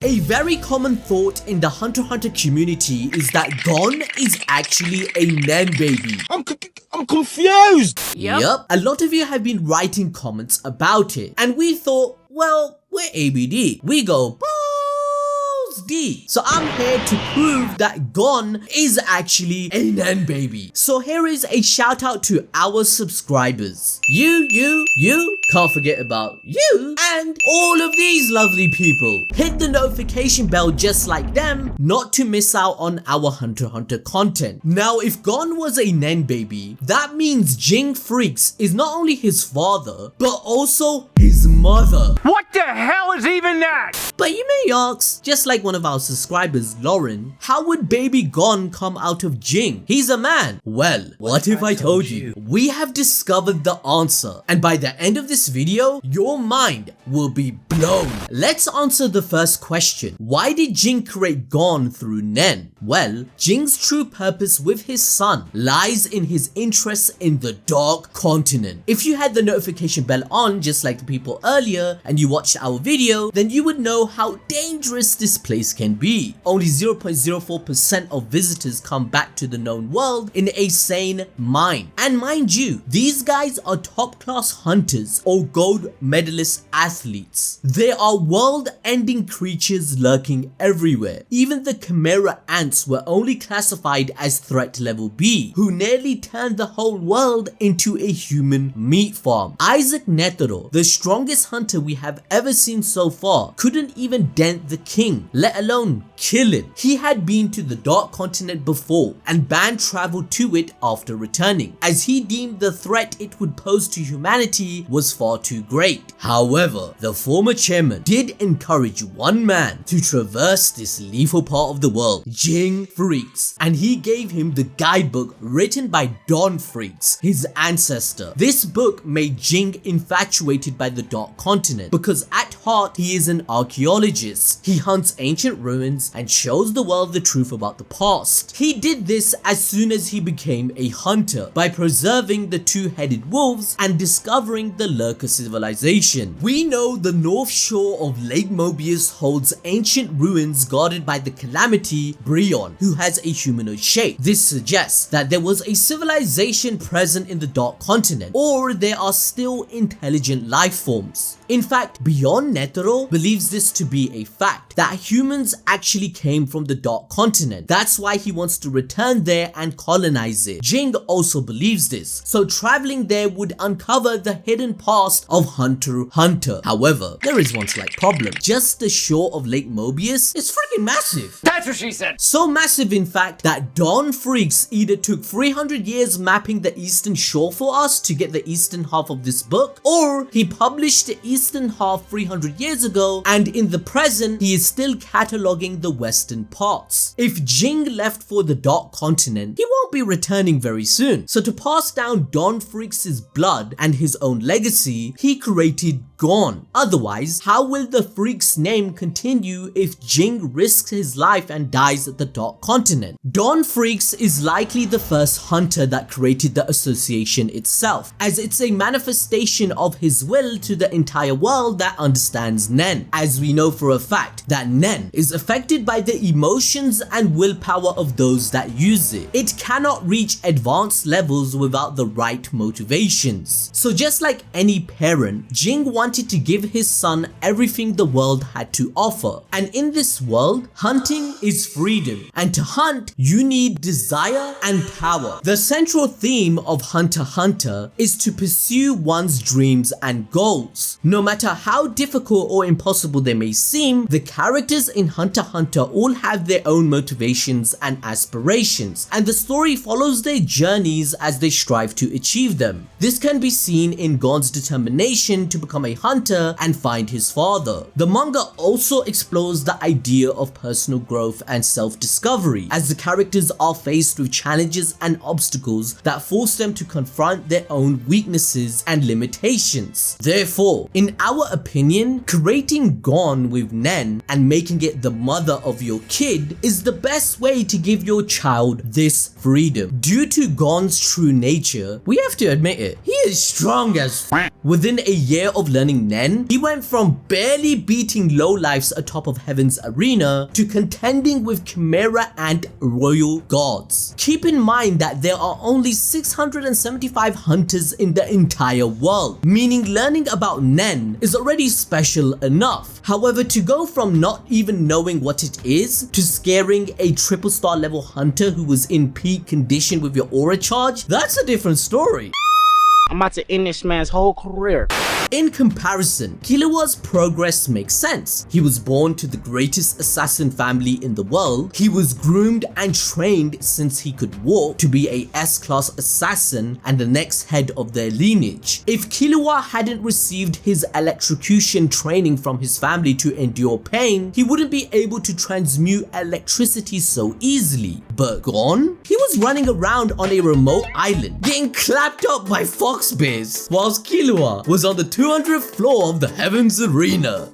A very common thought in the Hunter x Hunter community is that Gon is actually a NEN baby. I'm confused. Yep. A lot of you have been writing comments about it, and we thought, well, we're ABD. We go balls deep. So I'm here to prove that Gon is actually a NEN baby. So here is a shout out to our subscribers. You, can't forget about you, and all of these lovely people. Hit the notification bell just like them, not to miss out on our Hunter x Hunter content. Now, if Gon was a NEN baby, that means Ging Freecss is not only his father, but also his mother. What the hell is even that? But you may ask, just like one of our subscribers, Lauren, how would baby Gon come out of Ging? He's a man. Well, what if I told you? We have discovered the answer, and by the end of this video, your mind will be blown. Let's answer the first question. Why did Ging create Gon through NEN? Well, Jing's true purpose with his son lies in his interest in the Dark Continent. If you had the notification bell on, just like the people earlier, and you watched our video, then you would know how dangerous this place can be. Only 0.04% of visitors come back to the known world in a sane mind. And mind you, these guys are top class hunters or gold medalist athletes. There are world-ending creatures lurking everywhere. Even the chimera ants were only classified as threat level B, who nearly turned the whole world into a human meat farm. Isaac Netero, the strongest hunter we have ever seen so far, couldn't even dent the king, let alone kill it. He had been to the Dark Continent before and banned travel to it after returning, as he deemed the threat it would pose to humanity was far too great. However, the former chairman did encourage one man to traverse this lethal part of the world, Ging Freecss, and he gave him the guidebook written by Gon Freecss, his ancestor. This book made Ging infatuated by the Dark Continent because at heart he is an archaeologist. He hunts ancient ruins and shows the world the truth about the past. He did this as soon as he became a hunter by preserving the two-headed wolves and discovering the Lurker civilization. We know the north shore of Lake Mobius holds ancient ruins guarded by the calamity Brion, who has a humanoid shape. This suggests that there was a civilization present in the Dark Continent, or there are still intelligent life forms. In fact, Beyond Netero believes this to be a fact, that humans actually came from the Dark Continent. That's why he wants to return there and colonize it. Ging also believes this, so traveling there would uncover the hidden past of Hunter x Hunter. However, there is one slight problem. Just the shore of Lake Mobius is freaking massive. That's what she said. So massive, in fact, that Gon Freecss either took 300 years mapping the eastern shore for us to get the eastern half of this book, or he published the eastern half 300 years ago, and in the present, he is still cataloging the western parts. If Ging left for the Dark Continent, he won't be returning very soon. So to pass down Gon Freecss' blood and his own legacy, he created Gon. Otherwise, how will the Freecss name continue if Ging risks his life and dies at the Dark Continent? Gon Freecss is likely the first hunter that created the association itself, as it's a manifestation of his will to the entire world that understands NEN, as we know for a fact that NEN is affected by the emotions and willpower of those that use it. It cannot reach advanced levels without the right motivations. So just like any parent, Ging wanted to give his son everything the world had to offer. And in this world, hunting is freedom. And to hunt, you need desire and power. The central theme of Hunter x Hunter is to pursue one's dreams and goals. No matter how difficult or impossible they may seem, the characters in Hunter x Hunter all have their own motivations and aspirations, and the story follows their journeys as they strive to achieve them. This can be seen in Gon's determination to become a hunter and find his father. The manga also explores the idea of personal growth and self-discovery, as the characters are faced with challenges and obstacles that force them to confront their own weaknesses and limitations. Therefore, in our opinion, creating Gon with NEN and making it the mother of your kid is the best way to give your child this freedom. Due to Gon's true nature, we have to admit it, he is strong as f. Within a year of learning NEN, he went from barely beating lowlifes atop of Heaven's arena to contending with Chimera and Royal Gods. Keep in mind that there are only 675 hunters in the entire world, meaning learning about NEN is already special enough. However, to go from not even knowing what it is to scaring a triple star level hunter who was in peak condition with your aura charge, that's a different story. I'm about to end this man's whole career. In comparison, Killua's progress makes sense. He was born to the greatest assassin family in the world. He was groomed and trained since he could walk to be a S-class assassin and the next head of their lineage. If Killua hadn't received his electrocution training from his family to endure pain, he wouldn't be able to transmute electricity so easily. But Gon? He was running around on a remote island, getting clapped up by fox bears, whilst Killua was on the 200th floor of the Heavens Arena.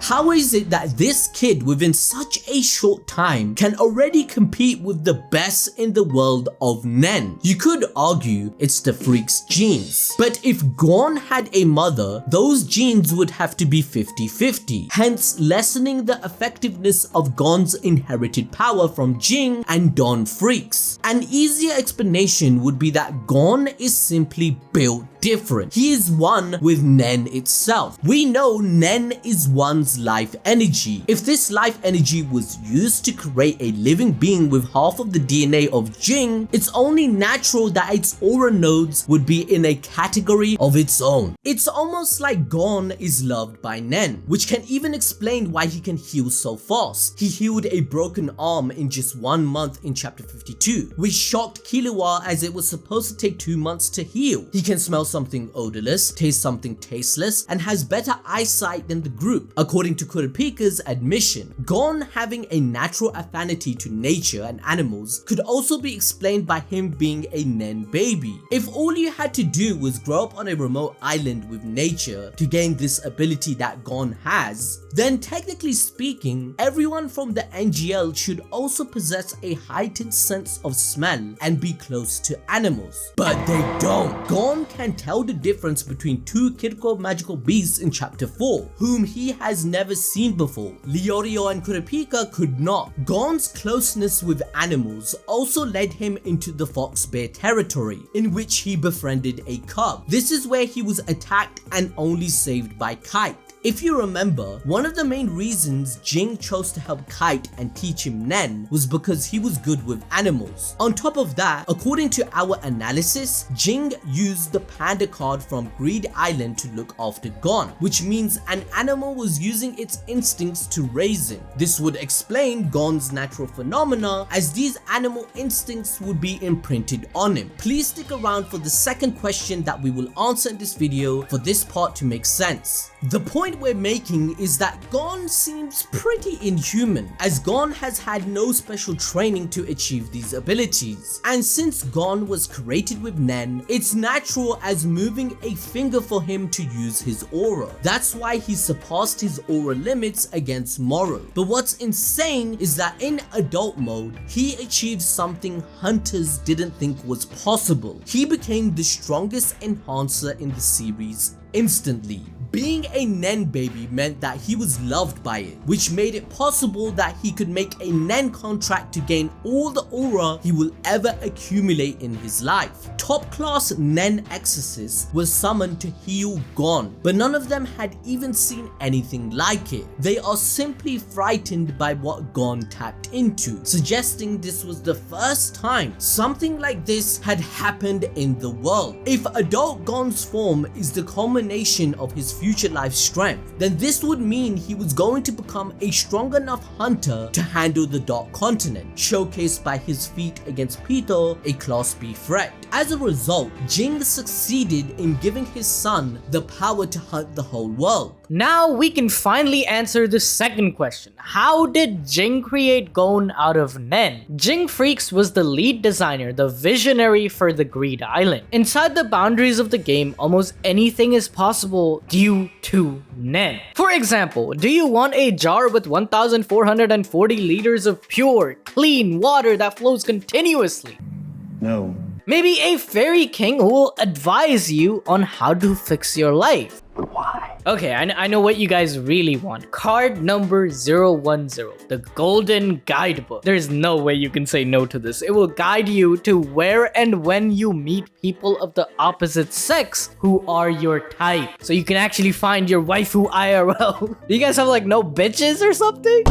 How is it that this kid within such a short time can already compete with the best in the world of NEN? You could argue it's the Freecss genes. But if Gon had a mother, those genes would have to be 50-50, hence lessening the effectiveness of Gon's inherited power from Ging and Gon Freecss. An easier explanation would be that Gon is simply built different. He is one with NEN itself. We know NEN is one's life energy. If this life energy was used to create a living being with half of the DNA of Ging, it's only natural that its aura nodes would be in a category of its own. It's almost like Gon is loved by NEN, which can even explain why he can heal so fast. He healed a broken arm in just 1 month in chapter 52, which shocked Killua as it was supposed to take 2 months to heal. He can smell something odorless, taste something tasteless, and has better eyesight than the group, according to Kurapika's admission. Gon having a natural affinity to nature and animals could also be explained by him being a NEN baby. If all you had to do was grow up on a remote island with nature to gain this ability that Gon has, then technically speaking, everyone from the NGL should also possess a heightened sense of smell and be close to animals. But they don't. Gon can tell the difference between 2 critical magical beasts in chapter 4, whom he has never seen before. Leorio and Kurapika could not. Gon's closeness with animals also led him into the fox bear territory, in which he befriended a cub. This is where he was attacked and only saved by Kite. If you remember, one of the main reasons Ging chose to help Kite and teach him NEN was because he was good with animals. On top of that, according to our analysis, Ging used the panda card from Greed Island to look after Gon, which means an animal was using its instincts to raise him. This would explain Gon's natural phenomena, as these animal instincts would be imprinted on him. Please stick around for the second question that we will answer in this video for this part to make sense. The point we're making is that Gon seems pretty inhuman, as Gon has had no special training to achieve these abilities. And since Gon was created with NEN, it's natural as moving a finger for him to use his aura. That's why he surpassed his aura limits against Moro. But what's insane is that in adult mode, he achieved something hunters didn't think was possible. He became the strongest enhancer in the series instantly. Being a NEN baby meant that he was loved by it, which made it possible that he could make a NEN contract to gain all the aura he will ever accumulate in his life. Top class NEN exorcists were summoned to heal Gon, but none of them had even seen anything like it. They are simply frightened by what Gon tapped into, suggesting this was the first time something like this had happened in the world. If adult Gon's form is the culmination of his future life strength, then this would mean he was going to become a strong enough hunter to handle the Dark Continent, showcased by his feat against Pito, a Class B threat. As a result, Ging succeeded in giving his son the power to hunt the whole world. Now we can finally answer the second question. How did Ging create Gon out of NEN? Ging Freecss was the lead designer, the visionary for the Greed Island. Inside the boundaries of the game, almost anything is possible. Do you to NEN. For example, do you want a jar with 1,440 liters of pure, clean water that flows continuously? No. Maybe a fairy king who will advise you on how to fix your life. Why? Okay, I know what you guys really want. Card number 010, the Golden Guidebook. There's no way you can say no to this. It will guide you to where and when you meet people of the opposite sex who are your type. So you can actually find your waifu IRL. Do you guys have like no bitches or something?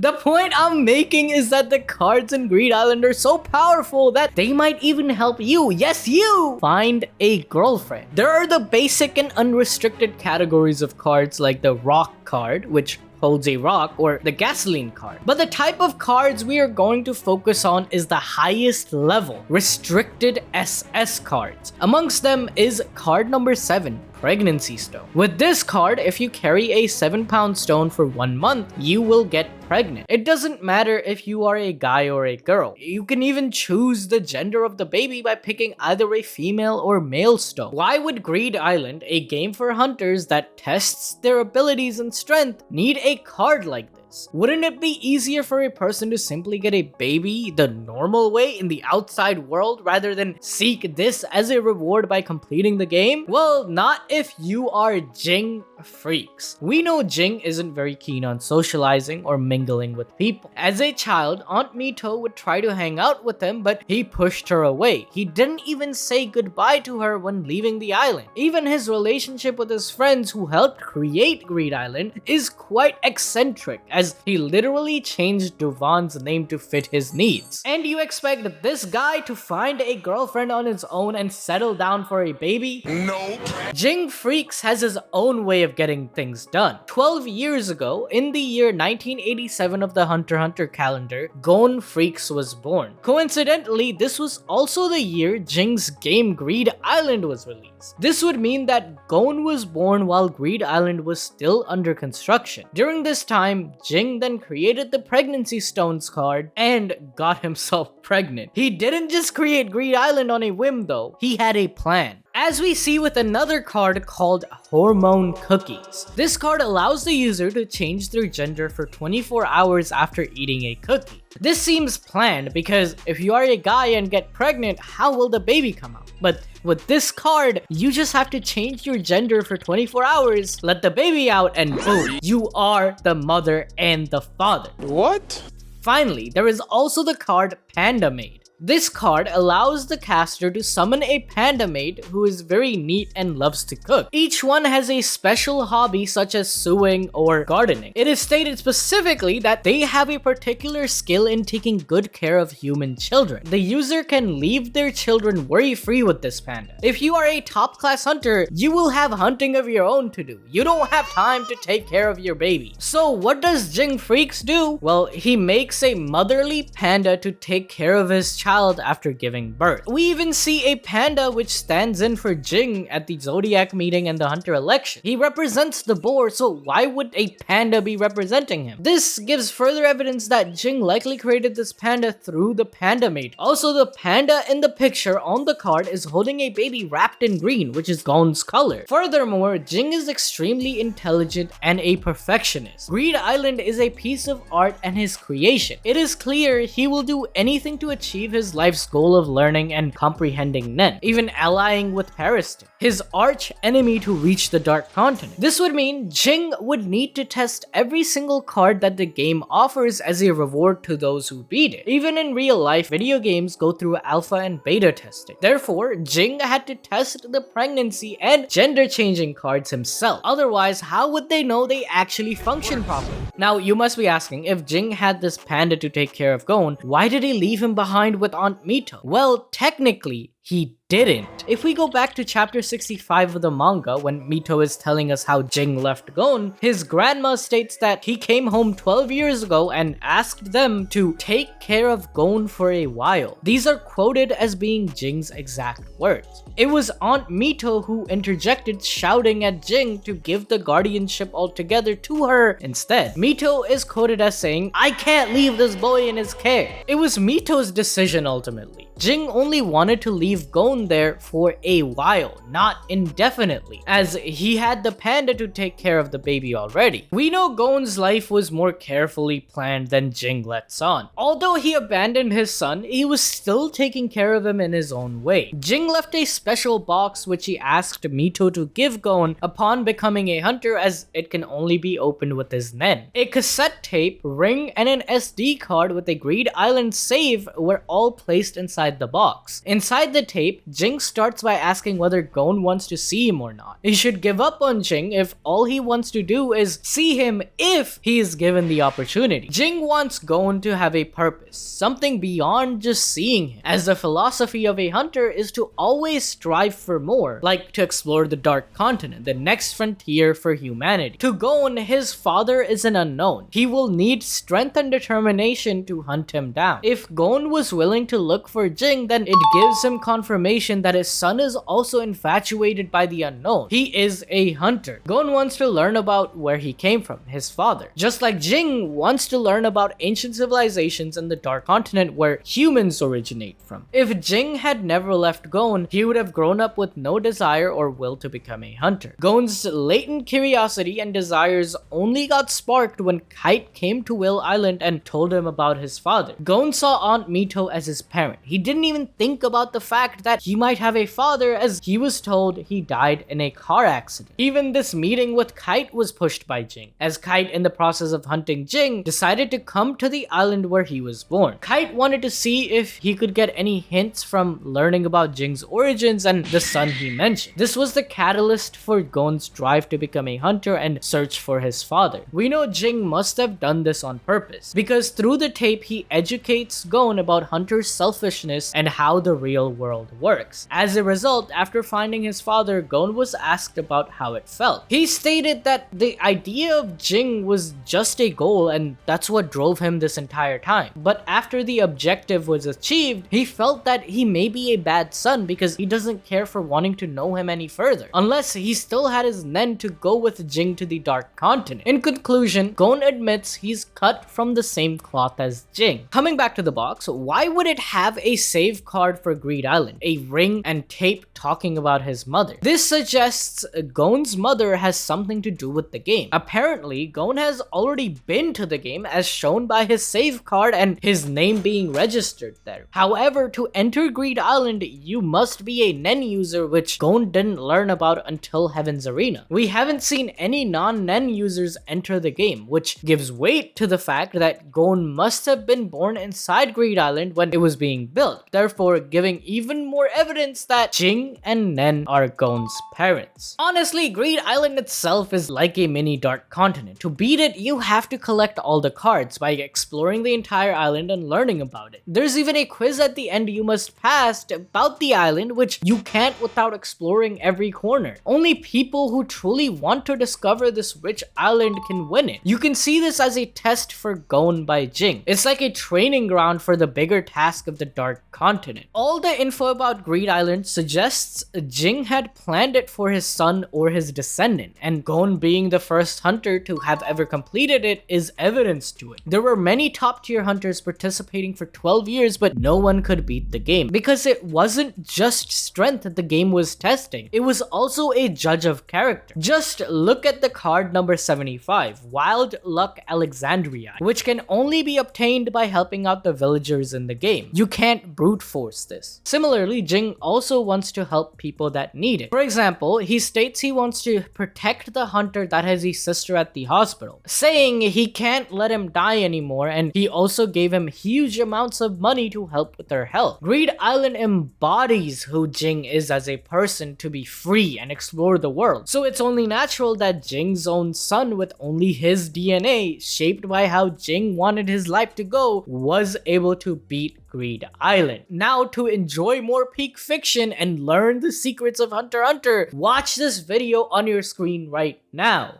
The point I'm making is that the cards in Greed Island are so powerful that they might even help you, yes you, find a girlfriend. There are the basic and unrestricted categories of cards like the rock card, which holds a rock, or the gasoline card. But the type of cards we are going to focus on is the highest level, restricted SS cards. Amongst them is card number 7, Pregnancy Stone. With this card, if you carry a 7-pound stone for 1 month, you will get pregnant. It doesn't matter if you are a guy or a girl. You can even choose the gender of the baby by picking either a female or male stone. Why would Greed Island, a game for hunters that tests their abilities and strength, need a card like this? Wouldn't it be easier for a person to simply get a baby the normal way in the outside world rather than seek this as a reward by completing the game? Well, not if you are Ging Freecss. We know Ging isn't very keen on socializing or mingling with people. As a child, Aunt Mito would try to hang out with him, but he pushed her away. He didn't even say goodbye to her when leaving the island. Even his relationship with his friends who helped create Greed Island is quite eccentric, as he literally changed Duvon's name to fit his needs. And you expect this guy to find a girlfriend on his own and settle down for a baby? No. Ging Freecss has his own way of getting things done. 12 years ago, in the year 1987 of the Hunter x Hunter calendar, Gon Freecss was born. Coincidentally, this was also the year Jing's game Greed Island was released. This would mean that Gon was born while Greed Island was still under construction. During this time, Ging then created the Pregnancy Stones card and got himself pregnant. He didn't just create Greed Island on a whim though, he had a plan. As we see with another card called Hormone Cookies. This card allows the user to change their gender for 24 hours after eating a cookie. This seems planned because if you are a guy and get pregnant, how will the baby come out? But with this card, you just have to change your gender for 24 hours, let the baby out, and boom, you are the mother and the father. What? Finally, there is also the card Panda Maid. This card allows the caster to summon a panda maid who is very neat and loves to cook. Each one has a special hobby such as sewing or gardening. It is stated specifically that they have a particular skill in taking good care of human children. The user can leave their children worry-free with this panda. If you are a top-class hunter, you will have hunting of your own to do. You don't have time to take care of your baby. So what does Ging Freecss do? Well, he makes a motherly panda to take care of his child after giving birth. We even see a panda which stands in for Ging at the Zodiac meeting and the Hunter election. He represents the boar, so why would a panda be representing him? This gives further evidence that Ging likely created this panda through the Panda Maid. Also, the panda in the picture on the card is holding a baby wrapped in green, which is Gon's color. Furthermore, Ging is extremely intelligent and a perfectionist. Greed Island is a piece of art and his creation. It is clear he will do anything to achieve his life's goal of learning and comprehending NEN, even allying with Pariston, his arch enemy, to reach the Dark Continent. This would mean Ging would need to test every single card that the game offers as a reward to those who beat it. Even in real life, video games go through alpha and beta testing. Therefore, Ging had to test the pregnancy and gender changing cards himself. Otherwise, how would they know they actually function properly? Now, you must be asking, if Ging had this panda to take care of Gon, why did he leave him behind with Aunt Mito? Well, technically, he didn't. If we go back to chapter 65 of the manga, when Mito is telling us how Ging left Gon, his grandma states that he came home 12 years ago and asked them to take care of Gon for a while. These are quoted as being Jing's exact words. It was Aunt Mito who interjected, shouting at Ging to give the guardianship altogether to her instead. Mito is quoted as saying, "I can't leave this boy in his care." It was Mito's decision ultimately. Ging only wanted to leave leave Gon there for a while, not indefinitely, as he had the panda to take care of the baby already. We know Gon's life was more carefully planned than Ging lets on. Although he abandoned his son, he was still taking care of him in his own way. Ging left a special box which he asked Mito to give Gon upon becoming a hunter, as it can only be opened with his NEN. A cassette tape, ring, and an SD card with a Greed Island save were all placed inside the box. Inside the tape, Ging starts by asking whether Gon wants to see him or not. He should give up on Ging if all he wants to do is see him if he is given the opportunity. Ging wants Gon to have a purpose, something beyond just seeing him, as the philosophy of a hunter is to always strive for more, like to explore the Dark Continent, the next frontier for humanity. To Gon, his father is an unknown. He will need strength and determination to hunt him down. If Gon was willing to look for Ging, then it gives him confirmation that his son is also infatuated by the unknown. He is a hunter. Gon wants to learn about where he came from, his father. Just like Ging wants to learn about ancient civilizations and the Dark Continent where humans originate from. If Ging had never left Gon, he would have grown up with no desire or will to become a hunter. Gon's latent curiosity and desires only got sparked when Kite came to Will Island and told him about his father. Gon saw Aunt Mito as his parent. He didn't even think about the fact that he might have a father, as he was told he died in a car accident. Even this meeting with Kite was pushed by Ging, as Kite, in the process of hunting Ging, decided to come to the island where he was born. Kite wanted to see if he could get any hints from learning about Jing's origins and the son he mentioned. This was the catalyst for Gon's drive to become a hunter and search for his father. We know Ging must have done this on purpose, because through the tape he educates Gon about hunter's selfishness and how the real world works. As a result, after finding his father, Gon was asked about how it felt. He stated that the idea of Ging was just a goal and that's what drove him this entire time. But after the objective was achieved, he felt that he may be a bad son because he doesn't care for wanting to know him any further, unless he still had his NEN to go with Ging to the Dark Continent. In conclusion, Gon admits he's cut from the same cloth as Ging. Coming back to the box, why would it have a save card for Greed Island, a ring and tape talking about his mother? This suggests Gon's mother has something to do with the game. Apparently, Gon has already been to the game, as shown by his save card and his name being registered there. However, to enter Greed Island, you must be a NEN user, which Gon didn't learn about until Heaven's Arena. We haven't seen any non-NEN users enter the game, which gives weight to the fact that Gon must have been born inside Greed Island when it was being built, therefore giving even more evidence that Ging and NEN are Gon's parents. Honestly, Greed Island itself is like a mini Dark Continent. To beat it, you have to collect all the cards by exploring the entire island and learning about it. There's even a quiz at the end you must pass about the island, which you can't without exploring every corner. Only people who truly want to discover this rich island can win it. You can see this as a test for Gon by Ging. It's like a training ground for the bigger task of the Dark Continent. All the info about Greed Island suggests Ging had planned it for his son or his descendant, and Gon, being the first hunter to have ever completed it, is evidence to it. There were many top tier hunters participating for 12 years, but no one could beat the game, because it wasn't just strength that the game was testing, it was also a judge of character. Just look at the card number 75, Wild Luck Alexandria, which can only be obtained by helping out the villagers in the game. You can't brute force this. Similarly, Ging also wants to help people that need it. For example, he states he wants to protect the hunter that has his sister at the hospital, saying he can't let him die anymore, and he also gave him huge amounts of money to help with her health. Greed Island embodies who Ging is as a person, to be free and explore the world. So it's only natural that Jing's own son, with only his DNA, shaped by how Ging wanted his life to go, was able to beat Greed Island. Now, to enjoy more peak fiction and learn the secrets of Hunter x Hunter, watch this video on your screen right now.